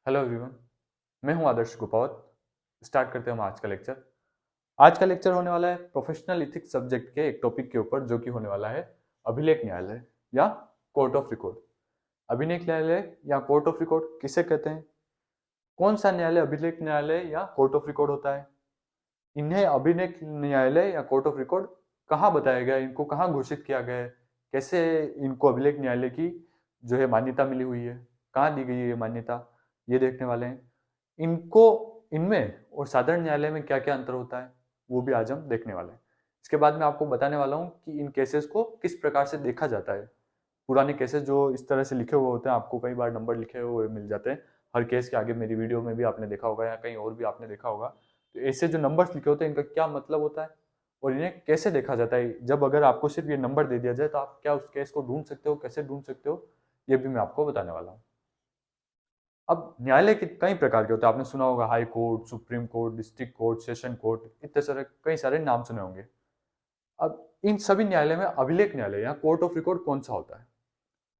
Hello everyone. मैं हूं आदर्श गुपावत। Start करते हैं हम आज का लेक्चर। आज का लेक्चर होने वाला है प्रोफेशनल इथिक्स सब्जेक्ट के एक टॉपिक के ऊपर, जो कि होने वाला है अभिलेख न्यायालय या कोर्ट ऑफ रिकॉर्ड। अभिलेख न्यायालय या कोर्ट ऑफ रिकॉर्ड किसे कहते हैं? कौन सा न्यायालय अभिलेख न्यायालय या कोर्ट ऑफ रिकॉर्ड होता है? इन्हें अभिलेख न्यायालय या कोर्ट ऑफ रिकॉर्ड कहाँ बताया गया है? इनको कहाँ घोषित किया गया है? कैसे इनको अभिलेख न्यायालय की जो है मान्यता मिली हुई है? कहाँ दी गई है ये मान्यता? ये देखने वाले हैं। इनको इनमें और साधारण न्यायालय में क्या क्या अंतर होता है, वो भी आज हम देखने वाले हैं। इसके बाद मैं आपको बताने वाला हूँ कि इन केसेस को किस प्रकार से देखा जाता है। पुराने केसेस जो इस तरह से लिखे हुए होते हैं, आपको कई बार नंबर लिखे हुए मिल जाते हैं हर केस के आगे। मेरी वीडियो में भी आपने देखा होगा या कहीं और भी आपने देखा होगा। तो ऐसे जो नंबर्स लिखे होते हैं, इनका क्या मतलब होता है और इन्हें कैसे देखा जाता है? जब अगर आपको सिर्फ ये नंबर दे दिया जाए तो आप क्या उस केस को ढूंढ सकते हो, कैसे ढूंढ सकते हो, ये भी मैं आपको बताने वाला हूँ। अब न्यायालय के कई प्रकार के होते हैं। आपने सुना होगा high court, supreme court, district court, session court, इतने सारे कई सारे नाम सुने होंगे। अब इन सभी न्यायालय में अभिलेख न्यायालय या कोर्ट ऑफ रिकॉर्ड कौन सा होता है?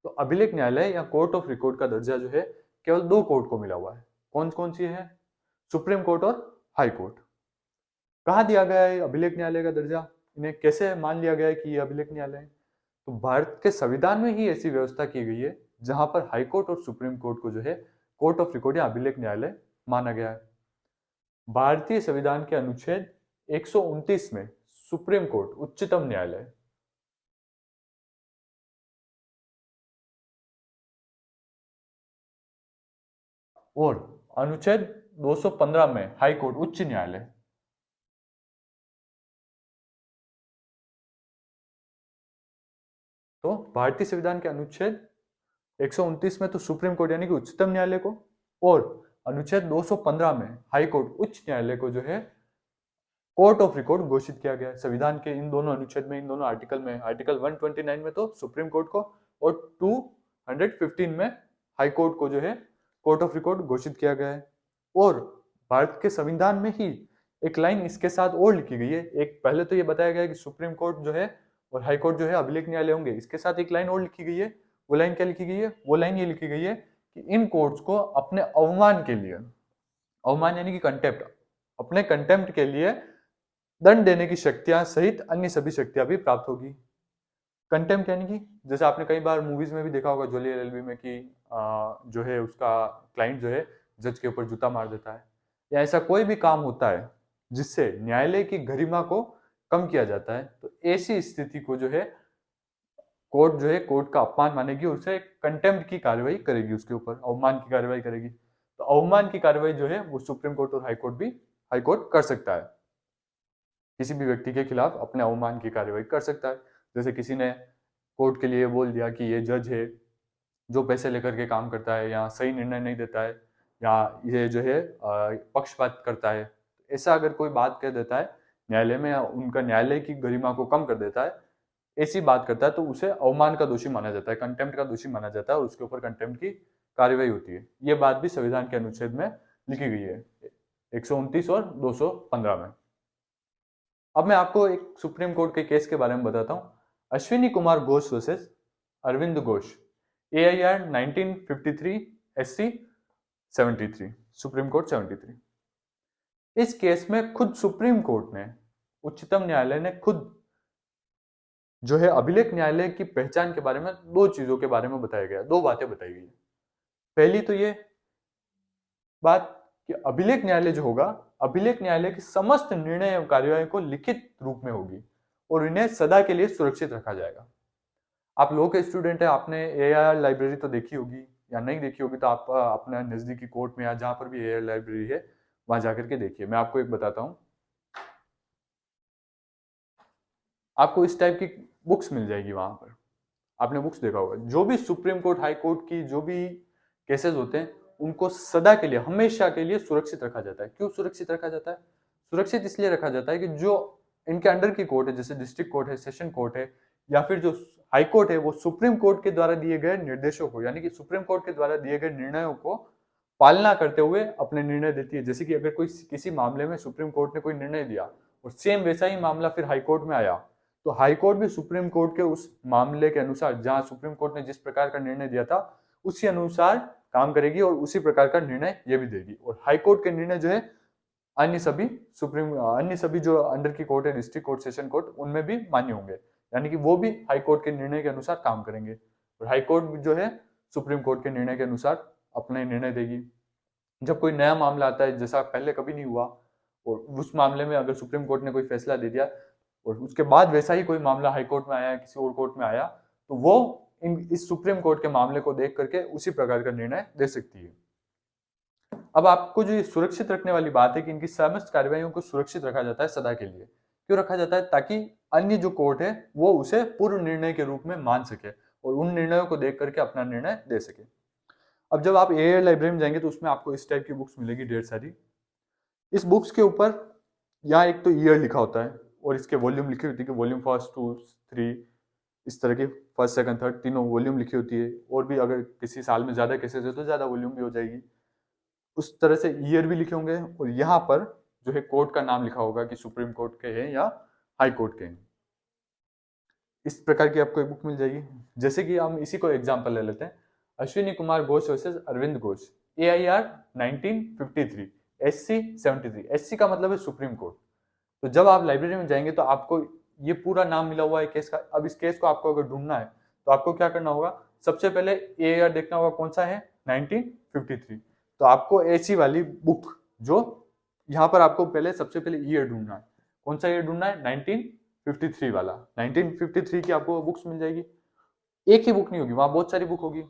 तो अभिलेख न्यायालय या कोर्ट ऑफ रिकॉर्ड का दर्जा जो है केवल दो कोर्ट को मिला हुआ है। कौन कौन सी है? सुप्रीम कोर्ट और हाई कोर्ट। कहाँ दिया गया है अभिलेख न्यायालय का दर्जा? इन्हें कैसे मान लिया गया है कि ये अभिलेख न्यायालय है? तो भारत के संविधान में ही ऐसी व्यवस्था की गई है जहां पर हाई कोर्ट और सुप्रीम कोर्ट को जो है कोर्ट ऑफ रिकॉर्ड या अभिलेख न्यायालय माना गया है। भारतीय संविधान के अनुच्छेद 129 में सुप्रीम कोर्ट उच्चतम न्यायालय और अनुच्छेद 215 में हाई कोर्ट उच्च न्यायालय। तो भारतीय संविधान के अनुच्छेद 129 में तो सुप्रीम कोर्ट यानी कि उच्चतम न्यायालय को, और अनुच्छेद 215 में हाई कोर्ट उच्च न्यायालय को जो है कोर्ट ऑफ रिकॉर्ड घोषित किया गया है। संविधान के इन दोनों अनुच्छेद में, इन दोनों आर्टिकल में, आर्टिकल 129 में तो सुप्रीम कोर्ट को और 215 में हाई कोर्ट को जो है कोर्ट ऑफ रिकॉर्ड घोषित किया गया है। और भारत के संविधान में ही एक लाइन इसके साथ और लिखी गई है। एक पहले तो ये बताया गया है कि सुप्रीम कोर्ट जो है और हाई कोर्ट जो है अभिलेख न्यायालय होंगे, इसके साथ एक लाइन और लिखी गई है। वो लाइन क्या लिखी गई है? वो लाइन ये लिखी गई है कि इन कोर्ट्स को अपने अवमान के लिए, अवमान यानी कि कंटेम्प्ट, अपने कंटेम्प्ट के लिए दंड देने की शक्तियां सहित अन्य सभी शक्तियां भी प्राप्त होगी। कंटेम्प्ट यानी कि जैसे आपने कई बार मूवीज में भी देखा होगा, जोली एलएलबी में, कि जो है उसका क्लाइंट जो है जज के ऊपर जूता मार देता है, या ऐसा कोई भी काम होता है जिससे न्यायालय की गरिमा को कम किया जाता है, तो ऐसी स्थिति को जो है कोर्ट जो है कोर्ट का अपमान मानेगी, उसे कंटेम्प्ट की कार्रवाई करेगी, उसके ऊपर अवमान की कार्रवाई करेगी। तो अवमान की कार्रवाई जो है वो सुप्रीम कोर्ट और हाई कोर्ट कर सकता है। किसी भी व्यक्ति के खिलाफ अपने अवमान की कार्रवाई कर सकता है। जैसे किसी ने कोर्ट के लिए बोल दिया कि ये जज है जो पैसे लेकर के काम करता है, या सही निर्णय नहीं देता है, या ये जो है पक्षपात करता है, ऐसा अगर कोई बात कह देता है न्यायालय में, या उनका न्यायालय की गरिमा को कम कर देता है, ऐसी बात करता है, तो उसे अवमान का दोषी माना जाता है, कंटेम्प्ट का दोषी माना जाता है, और उसके ऊपर कंटेम्प्ट की कार्रवाई होती है। ये बात भी संविधान के अनुच्छेद में लिखी गई है, 129 और 215 में। अब मैं आपको एक सुप्रीम कोर्ट के केस के बारे में बताता हूं। Ashwini Kumar Ghosh versus Arvind Ghosh, AIR 1953 SC 73, supreme court 73। इस केस में खुद सुप्रीम कोर्ट ने, उच्चतम न्यायालय ने खुद जो है अभिलेख न्यायालय की पहचान के बारे में दो चीजों के बारे में बताया गया, दो बातें बताई गई। पहली तो ये बात कि अभिलेख न्यायालय जो होगा, अभिलेख न्यायालय की समस्त निर्णय एवं कार्यवाही को लिखित रूप में होगी और इन्हें सदा के लिए सुरक्षित रखा जाएगा। आप लोग के स्टूडेंट है, आपने AIR लाइब्रेरी तो देखी होगी, या नहीं देखी होगी तो आप अपने नजदीकी कोर्ट में या जहां पर भी AIR लाइब्रेरी है वहां जाकर के देखिए। मैं आपको एक बताता हूं, आपको इस टाइप की बुक्स मिल जाएगी वहां पर। आपने बुक्स देखा होगा, जो भी सुप्रीम कोर्ट हाई कोर्ट की जो भी केसेस होते हैं उनको सदा के लिए, हमेशा के लिए सुरक्षित रखा जाता है। क्यों सुरक्षित रखा जाता है? सुरक्षित इसलिए रखा जाता है कि जो इनके अंडर की कोर्ट है, जैसे डिस्ट्रिक्ट कोर्ट है, सेशन कोर्ट है, या फिर जो हाई कोर्ट है, वो सुप्रीम कोर्ट के द्वारा दिए गए निर्देशों को, यानी कि सुप्रीम कोर्ट के द्वारा दिए गए निर्णयों को पालना करते हुए अपने निर्णय देती है। जैसे कि अगर कोई किसी मामले में सुप्रीम कोर्ट ने कोई निर्णय दिया और सेम वैसा ही मामला फिर हाई कोर्ट में आया, तो हाई कोर्ट भी सुप्रीम कोर्ट के उस मामले के अनुसार, जहां सुप्रीम कोर्ट ने जिस प्रकार का निर्णय दिया था, उसी अनुसार काम करेगी और उसी प्रकार का निर्णय ये भी देगी। और हाई कोर्ट के निर्णय जो है अन्य सभी जो अंडर की कोर्ट है, डिस्ट्रिक्ट कोर्ट, सेशन कोर्ट, उनमें भी मान्य होंगे, यानी कि वो भी हाई कोर्ट के निर्णय के अनुसार काम करेंगे। और हाई कोर्ट जो है सुप्रीम कोर्ट के निर्णय के अनुसार अपने निर्णय देगी। जब कोई नया मामला आता है जैसा पहले कभी नहीं हुआ, और उस मामले में अगर सुप्रीम कोर्ट ने कोई फैसला दे दिया और उसके बाद वैसा ही कोई मामला हाई कोर्ट में आया, किसी और कोर्ट में आया, तो वो इस सुप्रीम कोर्ट के मामले को देख करके उसी प्रकार का निर्णय दे सकती है। अब आपको जो ये सुरक्षित रखने वाली बात है कि इनकी समस्त कार्रवाइयों को सुरक्षित रखा जाता है सदा के लिए। क्यों रखा जाता है? ताकि अन्य जो कोर्ट है वो उसे पूर्व निर्णय के रूप में मान सके और उन निर्णयों को देख करके अपना निर्णय दे सके। अब जब आप एआई लाइब्रेरी में जाएंगे तो उसमें आपको इस टाइप की बुक्स मिलेगी ढेर सारी। इस बुक्स के ऊपर यहाँ एक तो ईयर लिखा होता है और इसके वॉल्यूम लिखी होती है कि वॉल्यूम 1, 2, 3, इस तरह की 1st, 2nd, 3rd तीनों वॉल्यूम लिखी होती है। और भी अगर किसी साल में ज्यादा केसेस है तो ज्यादा वॉल्यूम भी हो जाएगी। उस तरह से ईयर भी लिखे होंगे और यहाँ पर जो है कोर्ट का नाम लिखा होगा कि सुप्रीम कोर्ट के हैं या हाई कोर्ट के हैं। इस प्रकार की आपको एक बुक मिल जाएगी। जैसे कि हम इसी को एग्जांपल ले लेते हैं, Ashwini Kumar Ghosh versus Arvind Ghosh, AIR 1953, SC 73। SC का मतलब है सुप्रीम कोर्ट। तो जब आप लाइब्रेरी में जाएंगे तो आपको ये पूरा नाम मिला हुआ है केस का। अब इस केस को आपको अगर ढूंढना है तो आपको क्या करना होगा? सबसे पहले AIR देखना होगा कौन सा है, 1953। तो आपको ऐसी वाली बुक जो यहाँ पर आपको पहले सबसे पहले ईयर ढूंढना है। कौन सा ईयर ढूंढना है? 1953 वाला। 1953 की आपको बुक्स मिल जाएगी। एक ही बुक नहीं होगी, वहां बहुत सारी बुक होगी।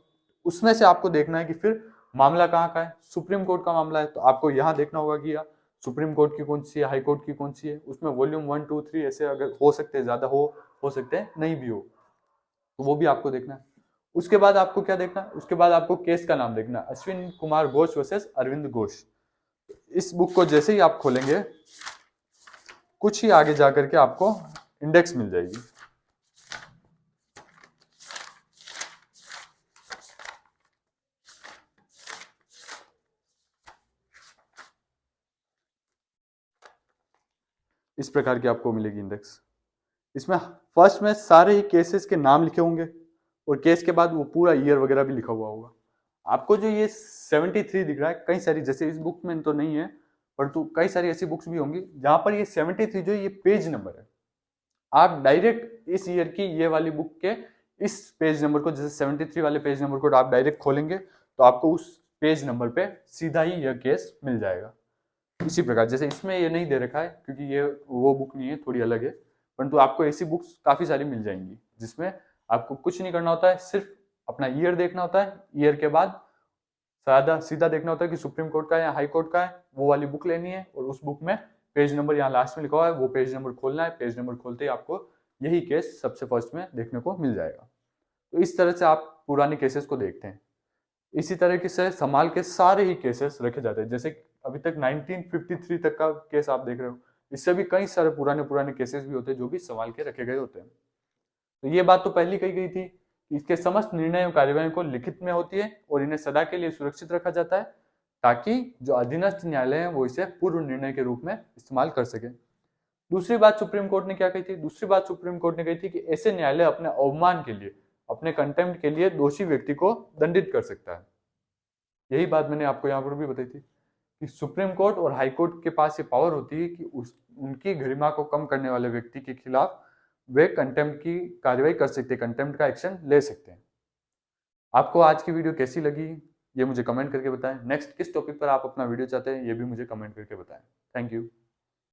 उसमें से आपको देखना है कि फिर मामला कहाँ का है। सुप्रीम कोर्ट का मामला है तो आपको यहाँ देखना होगा कि सुप्रीम कोर्ट की कौन सी है, हाई कोर्ट की कौन सी है। उसमें वॉल्यूम 1, 2, 3 ऐसे अगर हो सकते हैं, ज्यादा हो सकते हैं नहीं भी हो, तो वो भी आपको देखना है। उसके बाद आपको क्या देखना है? उसके बाद आपको केस का नाम देखना है, अश्विन कुमार घोष वर्सेस अरविंद घोष। इस बुक को जैसे ही आप खोलेंगे कुछ ही आगे जाकर के आपको इंडेक्स मिल जाएगी। इस प्रकार की आपको मिलेगी इंडेक्स। इसमें फर्स्ट में सारे ही केसेस के नाम लिखे होंगे और केस के बाद वो पूरा ईयर वगैरह भी लिखा हुआ होगा। आपको जो ये 73 दिख रहा है, कई सारी, जैसे इस बुक में तो नहीं है परंतु कई सारी ऐसी बुक्स भी होंगी जहां पर ये 73 जो ये पेज नंबर है। आप डायरेक्ट इस ईयर की ये वाली बुक के इस पेज नंबर को, जैसे 73 वाले पेज नंबर को आप डायरेक्ट खोलेंगे तो आपको उस पेज नंबर पे सीधा ही यह केस मिल जाएगा। इसी प्रकार जैसे इसमें ये नहीं दे रखा है क्योंकि ये वो बुक नहीं है, थोड़ी अलग है, परंतु आपको ऐसी बुक्स काफी सारी मिल जाएंगी जिसमें आपको कुछ नहीं करना होता है, सिर्फ अपना ईयर देखना होता है। ईयर के बाद सीधा देखना होता है कि सुप्रीम कोर्ट का है या हाई कोर्ट का है, वो वाली बुक लेनी है और उस बुक में पेज नंबर यहाँ लास्ट में लिखा हुआ है, वो पेज नंबर खोलना है। पेज नंबर खोलते ही आपको यही केस सबसे फर्स्ट में देखने को मिल जाएगा। तो इस तरह से आप पुराने केसेस को देखते हैं। इसी तरीके से संभाल के सारे ही केसेस रखे जाते हैं। जैसे अभी तक 1953 तक का केस आप देख रहे हो, इससे भी कई सारे पुराने केसेस भी होते हैं जो भी संभाल के रखे गए होते हैं। तो ये बात तो पहली कही गई थी कि इसके समस्त निर्णय और कार्यवाही को लिखित में होती है और इन्हें सदा के लिए सुरक्षित रखा जाता है ताकि जो अधीनस्थ न्यायालय है वो इसे पूर्व निर्णय के रूप में इस्तेमाल कर सके। दूसरी बात सुप्रीम कोर्ट ने क्या कही थी? दूसरी बात सुप्रीम कोर्ट ने कही थी कि ऐसे न्यायालय अपने अवमान के लिए, अपने कंटेम्प्ट के लिए दोषी व्यक्ति को दंडित कर सकता है। यही बात मैंने आपको यहाँ पर भी बताई थी कि सुप्रीम कोर्ट और हाई कोर्ट के पास ये पावर होती है कि उनकी गरिमा को कम करने वाले व्यक्ति के खिलाफ वे कंटेम्प्ट की कार्रवाई कर सकते हैं, कंटेम्प्ट का एक्शन ले सकते हैं। आपको आज की वीडियो कैसी लगी ये मुझे कमेंट करके बताएं। नेक्स्ट किस टॉपिक पर आप अपना वीडियो चाहते हैं ये भी मुझे कमेंट करके बताएं। Thank you.